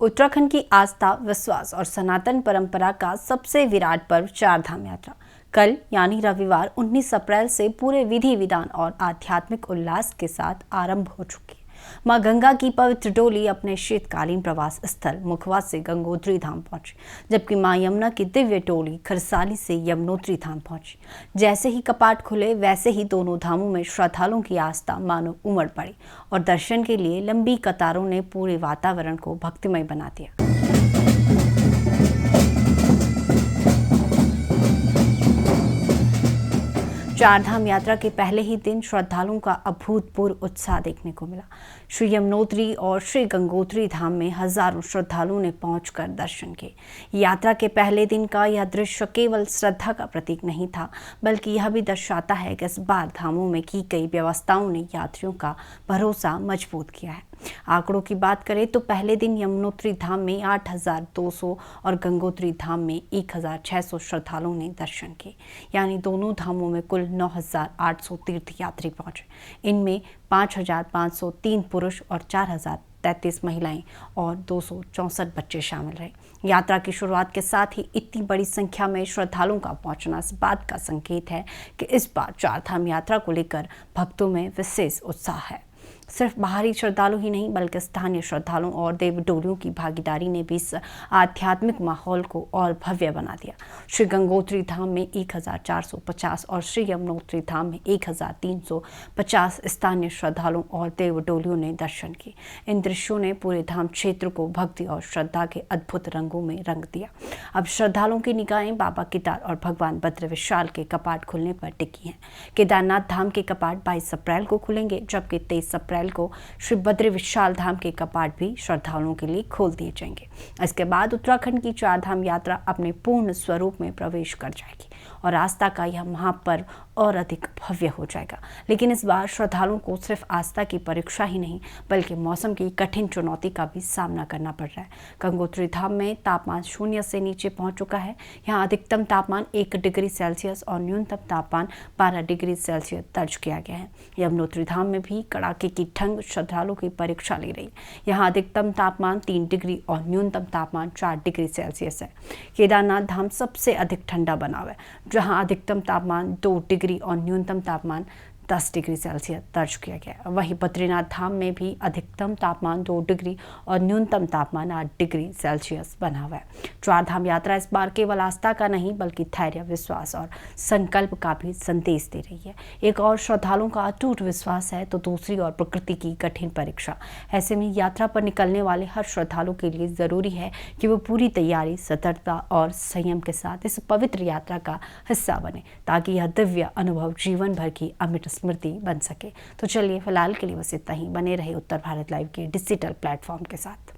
उत्तराखंड की आस्था, विश्वास और सनातन परंपरा का सबसे विराट पर्व चारधाम यात्रा कल यानी रविवार 19 अप्रैल से पूरे विधि विधान और आध्यात्मिक उल्लास के साथ आरंभ हो चुकी है। मां गंगा की पवित्र डोली अपने शीतकालीन प्रवास स्थल मुखवा से गंगोत्री धाम पहुंची, जबकि मां यमुना की दिव्य डोली खरसाली से यमुनोत्री धाम पहुंची। जैसे ही कपाट खुले वैसे ही दोनों धामों में श्रद्धालुओं की आस्था मानो उमड़ पड़ी और दर्शन के लिए लंबी कतारों ने पूरे वातावरण को भक्तिमय बना दिया। चारधाम यात्रा के पहले ही दिन श्रद्धालुओं का अभूतपूर्व उत्साह देखने को मिला। श्री यमुनोत्री और श्री गंगोत्री धाम में हजारों श्रद्धालुओं ने पहुंचकर दर्शन किए। यात्रा के पहले दिन का यह दृश्य केवल श्रद्धा का प्रतीक नहीं था, बल्कि यह भी दर्शाता है कि इस बार धामों में की गई व्यवस्थाओं ने यात्रियों का भरोसा मजबूत किया है। आंकड़ों की बात करें तो पहले दिन यमुनोत्री धाम में 8,200 और गंगोत्री धाम में 1,600 श्रद्धालुओं ने दर्शन किए, यानी दोनों धामों में कुल 9,800 तीर्थयात्री पहुंचे। इनमें 5,503 पुरुष और 4,033 महिलाएं और 264 बच्चे शामिल रहे। यात्रा की शुरुआत के साथ ही इतनी बड़ी संख्या में श्रद्धालुओं का पहुंचना इस बात का संकेत है कि इस बार चारधाम यात्रा को लेकर भक्तों में विशेष उत्साह है। सिर्फ बाहरी श्रद्धालु ही नहीं, बल्कि स्थानीय श्रद्धालुओं और देवडोलियों की भागीदारी ने भी इस आध्यात्मिक माहौल को और भव्य बना दिया। श्री गंगोत्री धाम में 1,450 और श्री यमुनोत्री धाम में 1,350 स्थानीय श्रद्धालुओं और देवडोलियों ने दर्शन किए। इन दृश्यों ने पूरे धाम क्षेत्र को भक्ति और श्रद्धा के अद्भुत रंगों में रंग दिया। अब श्रद्धालुओं की निगाहें बाबा केदार और भगवान बद्र विशाल के कपाट खुलने पर टिकी हैं। केदारनाथ धाम के कपाट 22 अप्रैल को खुलेंगे, जबकि 23 अप्रैल को श्री बद्री विशाल धाम के कपाट भी श्रद्धालुओं के लिए खोल दिए जाएंगे। इसके बाद उत्तराखंड की चारधाम यात्रा अपने पूर्ण स्वरूप में प्रवेश कर जाएगी और आस्था का यह महापर्व और अधिक भव्य हो जाएगा। लेकिन इस बार श्रद्धालुओं को सिर्फ आस्था की परीक्षा ही नहीं, बल्कि मौसम की कठिन चुनौती का भी सामना करना पड़ रहा है। गंगोत्री धाम में तापमान 0 से नीचे पहुंच चुका है। यहाँ अधिकतम तापमान 1 डिग्री सेल्सियस और न्यूनतम तापमान 12 डिग्री सेल्सियस दर्ज किया गया है। यमुनोत्री धाम में भी कड़ाके की ठंड श्रद्धालुओं की परीक्षा ले रही है। यहाँ अधिकतम तापमान 3 डिग्री और न्यूनतम तापमान 4 डिग्री सेल्सियस है। केदारनाथ धाम सबसे अधिक ठंडा बना हुआ है, जहाँ अधिकतम तापमान 2 डिग्री और न्यूनतम तापमान 10 डिग्री सेल्सियस दर्ज किया गया। वहीं बद्रीनाथ धाम में भी अधिकतम तापमान 2 डिग्री और न्यूनतम तापमान 8 डिग्री सेल्सियस बना हुआ है। चारधाम यात्रा इस बार केवल आस्था का नहीं, बल्कि धैर्य, विश्वास और संकल्प का भी संदेश दे रही है। एक और श्रद्धालुओं का अटूट विश्वास है, तो दूसरी और प्रकृति की कठिन परीक्षा। ऐसे में यात्रा पर निकलने वाले हर श्रद्धालु के लिए जरूरी है कि वो पूरी तैयारी, सतर्कता और संयम के साथ इस पवित्र यात्रा का हिस्सा बने, ताकि यह दिव्य अनुभव जीवन भर की अमिट स्मृति बन सके। तो चलिए फिलहाल के लिए बस इतना ही। बने रहे उत्तर भारत लाइव के डिजिटल प्लेटफॉर्म के साथ।